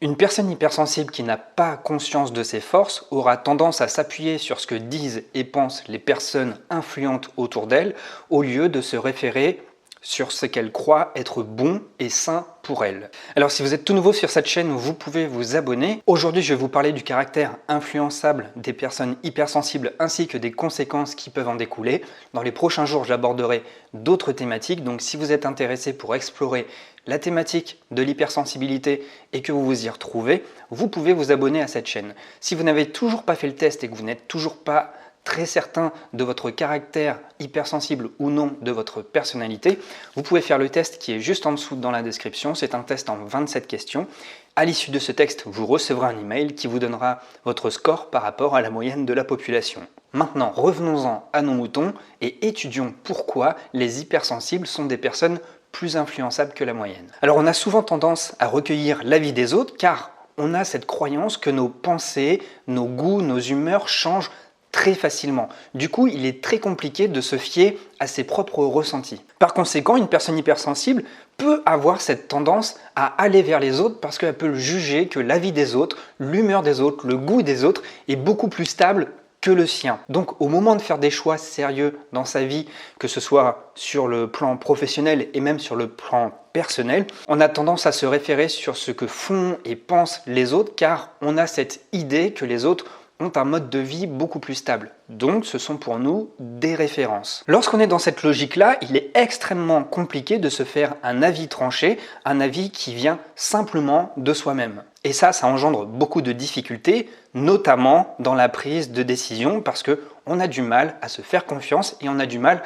Une personne hypersensible qui n'a pas conscience de ses forces aura tendance à s'appuyer sur ce que disent et pensent les personnes influentes autour d'elle au lieu de se référer sur ce qu'elle croit être bon et sain pour elle. Alors si vous êtes tout nouveau sur cette chaîne, vous pouvez vous abonner. Aujourd'hui, je vais vous parler du caractère influençable des personnes hypersensibles ainsi que des conséquences qui peuvent en découler. Dans les prochains jours, j'aborderai d'autres thématiques. Donc si vous êtes intéressé pour explorer la thématique de l'hypersensibilité et que vous vous y retrouvez, vous pouvez vous abonner à cette chaîne. Si vous n'avez toujours pas fait le test et que vous n'êtes toujours pas très certain de votre caractère hypersensible ou non de votre personnalité, vous pouvez faire le test qui est juste en dessous dans la description. C'est un test en 27 questions. À l'issue de ce texte, vous recevrez un email qui vous donnera votre score par rapport à la moyenne de la population. Maintenant, revenons-en à nos moutons et étudions pourquoi les hypersensibles sont des personnes plus influençables que la moyenne. Alors on a souvent tendance à recueillir l'avis des autres car on a cette croyance que nos pensées, nos goûts, nos humeurs changent très facilement. Du coup, il est très compliqué de se fier à ses propres ressentis. Par conséquent, une personne hypersensible peut avoir cette tendance à aller vers les autres parce qu'elle peut juger que l'avis des autres, l'humeur des autres, le goût des autres est beaucoup plus stable que le sien. Donc au moment de faire des choix sérieux dans sa vie, que ce soit sur le plan professionnel et même sur le plan personnel, on a tendance à se référer sur ce que font et pensent les autres car on a cette idée que les autres ont un mode de vie beaucoup plus stable. Donc ce sont pour nous des références. Lorsqu'on est dans cette logique-là, il est extrêmement compliqué de se faire un avis tranché, un avis qui vient simplement de soi-même. Et ça engendre beaucoup de difficultés, notamment dans la prise de décision, parce qu'on a du mal à se faire confiance et on a du mal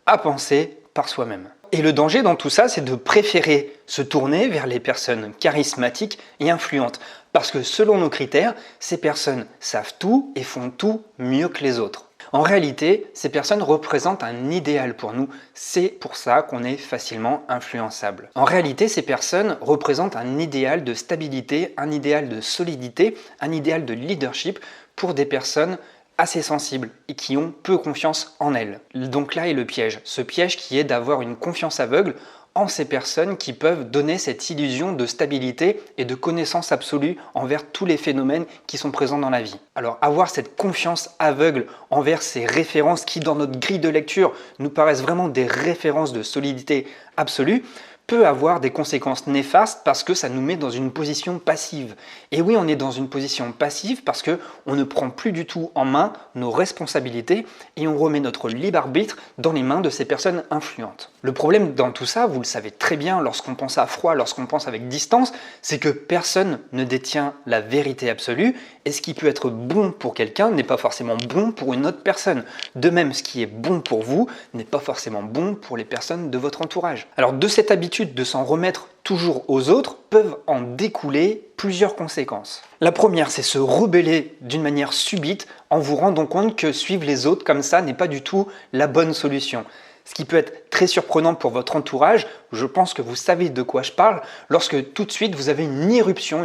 à penser par soi-même. Et le danger dans tout ça, c'est de préférer se tourner vers les personnes charismatiques et influentes. Parce que selon nos critères, ces personnes savent tout et font tout mieux que les autres. En réalité, ces personnes représentent un idéal pour nous. C'est pour ça qu'on est facilement influençable. En réalité, ces personnes représentent un idéal de stabilité, un idéal de solidité, un idéal de leadership pour des personnes assez sensibles et qui ont peu confiance en elles. Donc là est le piège. Ce piège qui est d'avoir une confiance aveugle en ces personnes qui peuvent donner cette illusion de stabilité et de connaissance absolue envers tous les phénomènes qui sont présents dans la vie. Alors avoir cette confiance aveugle envers ces références qui dans notre grille de lecture nous paraissent vraiment des références de solidité absolue peut avoir des conséquences néfastes parce que ça nous met dans une position passive. Et oui, on est dans une position passive parce qu'on ne prend plus du tout en main nos responsabilités et on remet notre libre arbitre dans les mains de ces personnes influentes. Le problème dans tout ça, vous le savez très bien lorsqu'on pense à froid, lorsqu'on pense avec distance, c'est que personne ne détient la vérité absolue et ce qui peut être bon pour quelqu'un n'est pas forcément bon pour une autre personne. De même, ce qui est bon pour vous n'est pas forcément bon pour les personnes de votre entourage. Alors de cette habitude de s'en remettre toujours aux autres peuvent en découler plusieurs conséquences. La première, c'est se rebeller d'une manière subite en vous rendant compte que suivre les autres comme ça n'est pas du tout la bonne solution. Ce qui peut être très surprenant pour votre entourage, je pense que vous savez de quoi je parle, lorsque tout de suite vous avez une éruption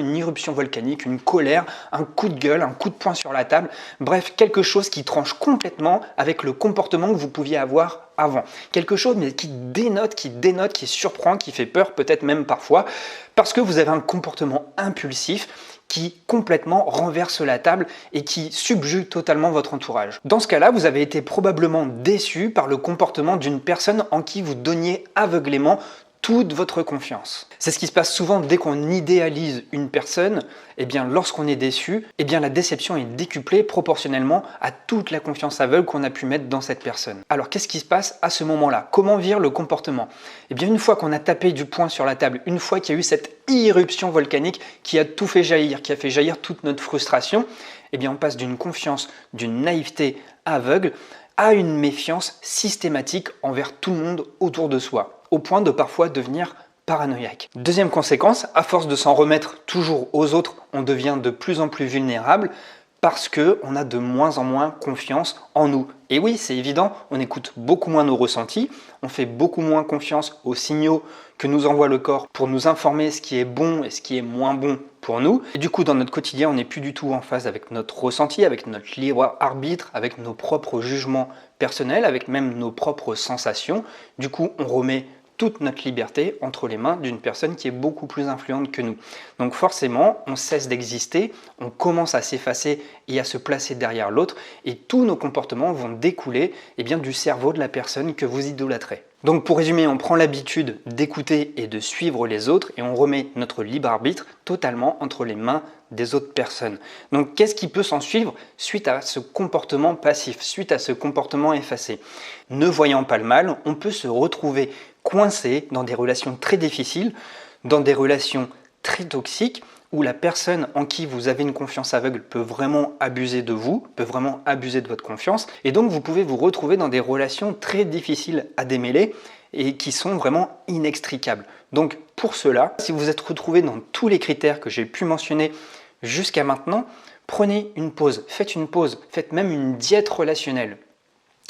volcanique, une colère, un coup de gueule, un coup de poing sur la table, bref, quelque chose qui tranche complètement avec le comportement que vous pouviez avoir avant. Quelque chose mais qui dénote, qui surprend, qui fait peur peut-être même parfois, parce que vous avez un comportement impulsif qui complètement renverse la table et qui subjugue totalement votre entourage. Dans ce cas-là, vous avez été probablement déçu par le comportement d'une personne en qui vous donniez aveuglément toute votre confiance. C'est ce qui se passe souvent dès qu'on idéalise une personne. Eh bien, lorsqu'on est déçu, eh bien, la déception est décuplée proportionnellement à toute la confiance aveugle qu'on a pu mettre dans cette personne. Alors, qu'est-ce qui se passe à ce moment-là? Comment vire le comportement? Eh bien, une fois qu'on a tapé du poing sur la table, une fois qu'il y a eu cette irruption volcanique qui a tout fait jaillir, qui a fait jaillir toute notre frustration, eh bien, on passe d'une confiance, d'une naïveté aveugle à une méfiance systématique envers tout le monde autour de soi, au point de parfois devenir paranoïaque. Deuxième conséquence, à force de s'en remettre toujours aux autres, on devient de plus en plus vulnérable parce qu'on a de moins en moins confiance en nous. Et oui, c'est évident, on écoute beaucoup moins nos ressentis, on fait beaucoup moins confiance aux signaux que nous envoie le corps pour nous informer ce qui est bon et ce qui est moins bon pour nous. Et du coup, dans notre quotidien, on n'est plus du tout en phase avec notre ressenti, avec notre libre arbitre, avec nos propres jugements personnels, avec même nos propres sensations. Du coup, on remet toute notre liberté entre les mains d'une personne qui est beaucoup plus influente que nous. Donc forcément, on cesse d'exister, on commence à s'effacer et à se placer derrière l'autre, et tous nos comportements vont découler du cerveau de la personne que vous idolâtrez. Donc pour résumer, on prend l'habitude d'écouter et de suivre les autres et on remet notre libre arbitre totalement entre les mains des autres personnes. Donc qu'est-ce qui peut s'en suivre suite à ce comportement passif, suite à ce comportement effacé? Ne voyant pas le mal, on peut se retrouver coincé dans des relations très difficiles, dans des relations très toxiques, où la personne en qui vous avez une confiance aveugle peut vraiment abuser de vous, peut vraiment abuser de votre confiance, et donc vous pouvez vous retrouver dans des relations très difficiles à démêler et qui sont vraiment inextricables. Donc pour cela, si vous êtes retrouvé dans tous les critères que j'ai pu mentionner jusqu'à maintenant, prenez une pause, faites même une diète relationnelle.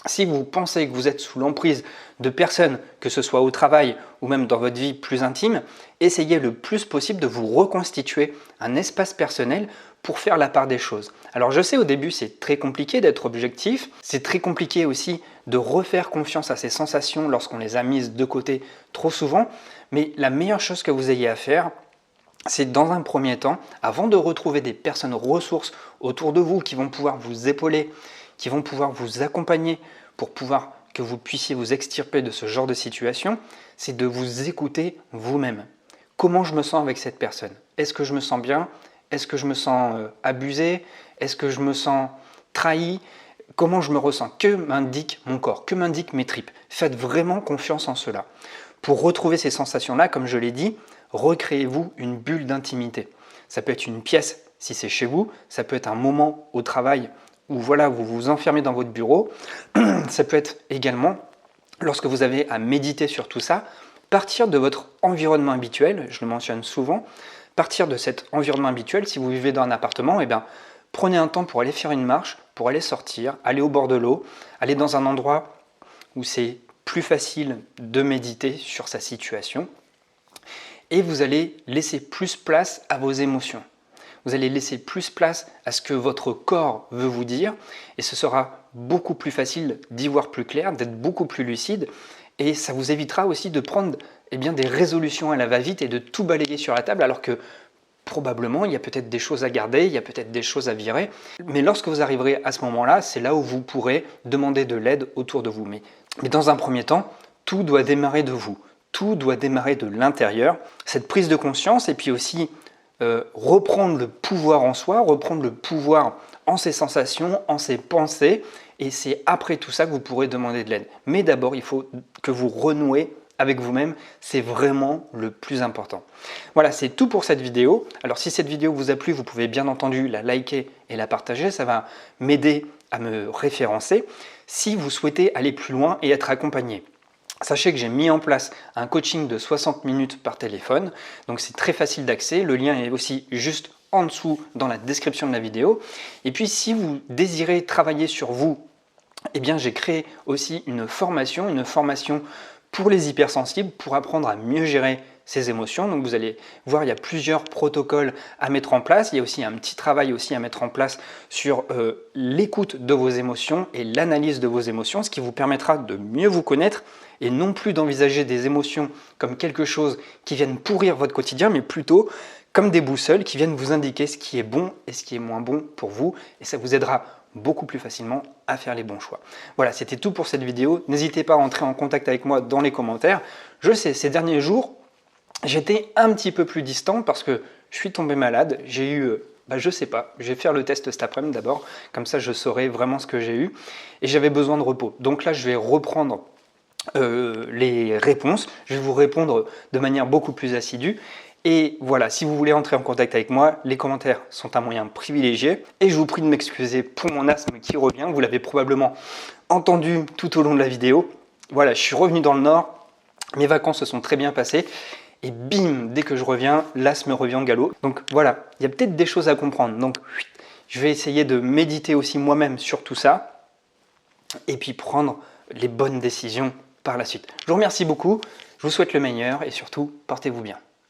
Si vous pensez que vous êtes sous l'emprise de personnes, que ce soit au travail ou même dans votre vie plus intime, essayez le plus possible de vous reconstituer un espace personnel pour faire la part des choses. Alors je sais, au début c'est très compliqué d'être objectif, c'est très compliqué aussi de refaire confiance à ses sensations lorsqu'on les a mises de côté trop souvent, mais la meilleure chose que vous ayez à faire, c'est dans un premier temps, avant de retrouver des personnes ressources autour de vous qui vont pouvoir vous épauler, qui vont pouvoir vous accompagner pour pouvoir que vous puissiez vous extirper de ce genre de situation, c'est de vous écouter vous-même. Comment je me sens avec cette personne? Est-ce que je me sens bien? Est-ce que je me sens abusé? Est-ce que je me sens trahi? Comment je me ressens? Que m'indique mon corps? Que m'indiquent mes tripes? Faites vraiment confiance en cela. Pour retrouver ces sensations-là, comme je l'ai dit, recréez-vous une bulle d'intimité. Ça peut être une pièce si c'est chez vous, ça peut être un moment au travail où voilà, vous vous enfermez dans votre bureau. Ça peut être également, lorsque vous avez à méditer sur tout ça, partir de votre environnement habituel, je le mentionne souvent, partir de cet environnement habituel. Si vous vivez dans un appartement, prenez un temps pour aller faire une marche, pour aller sortir, aller au bord de l'eau, aller dans un endroit où c'est plus facile de méditer sur sa situation, et vous allez laisser plus place à vos émotions. Vous allez laisser plus place à ce que votre corps veut vous dire, et ce sera beaucoup plus facile d'y voir plus clair, d'être beaucoup plus lucide, et ça vous évitera aussi de prendre des résolutions à la va-vite et de tout balayer sur la table, alors que probablement il y a peut-être des choses à garder, il y a peut-être des choses à virer, mais lorsque vous arriverez à ce moment-là, c'est là où vous pourrez demander de l'aide autour de vous. Mais dans un premier temps, tout doit démarrer de vous, tout doit démarrer de l'intérieur, cette prise de conscience, et puis aussi reprendre le pouvoir en soi, reprendre le pouvoir en ses sensations, en ses pensées, et c'est après tout ça que vous pourrez demander de l'aide. Mais d'abord, il faut que vous renouez avec vous-même, c'est vraiment le plus important. Voilà, c'est tout pour cette vidéo. Alors si cette vidéo vous a plu, vous pouvez bien entendu la liker et la partager, ça va m'aider à me référencer. Si vous souhaitez aller plus loin et être accompagné, sachez que j'ai mis en place un coaching de 60 minutes par téléphone, donc c'est très facile d'accès. Le lien est aussi juste en dessous dans la description de la vidéo. Et puis si vous désirez travailler sur vous, j'ai créé aussi une formation pour les hypersensibles, pour apprendre à mieux gérer ses émotions. Donc vous allez voir, il y a plusieurs protocoles à mettre en place. Il y a aussi un petit travail aussi à mettre en place sur l'écoute de vos émotions et l'analyse de vos émotions, ce qui vous permettra de mieux vous connaître et non plus d'envisager des émotions comme quelque chose qui viennent pourrir votre quotidien, mais plutôt comme des boussoles qui viennent vous indiquer ce qui est bon et ce qui est moins bon pour vous, et ça vous aidera beaucoup plus facilement à faire les bons choix. Voilà, c'était tout pour cette vidéo. N'hésitez pas à entrer en contact avec moi dans les commentaires. Je sais, ces derniers jours, j'étais un petit peu plus distant parce que je suis tombé malade. J'ai eu, je sais pas, je vais faire le test cet après-midi d'abord, comme ça je saurai vraiment ce que j'ai eu. Et j'avais besoin de repos. Donc là, je vais reprendre les réponses. Je vais vous répondre de manière beaucoup plus assidue. Et voilà, si vous voulez entrer en contact avec moi, les commentaires sont un moyen privilégié. Et je vous prie de m'excuser pour mon asthme qui revient. Vous l'avez probablement entendu tout au long de la vidéo. Voilà, je suis revenu dans le Nord. Mes vacances se sont très bien passées. Et bim, dès que je reviens, l'asthme revient au galop. Donc voilà, il y a peut-être des choses à comprendre. Donc je vais essayer de méditer aussi moi-même sur tout ça. Et puis prendre les bonnes décisions par la suite. Je vous remercie beaucoup. Je vous souhaite le meilleur et surtout, portez-vous bien.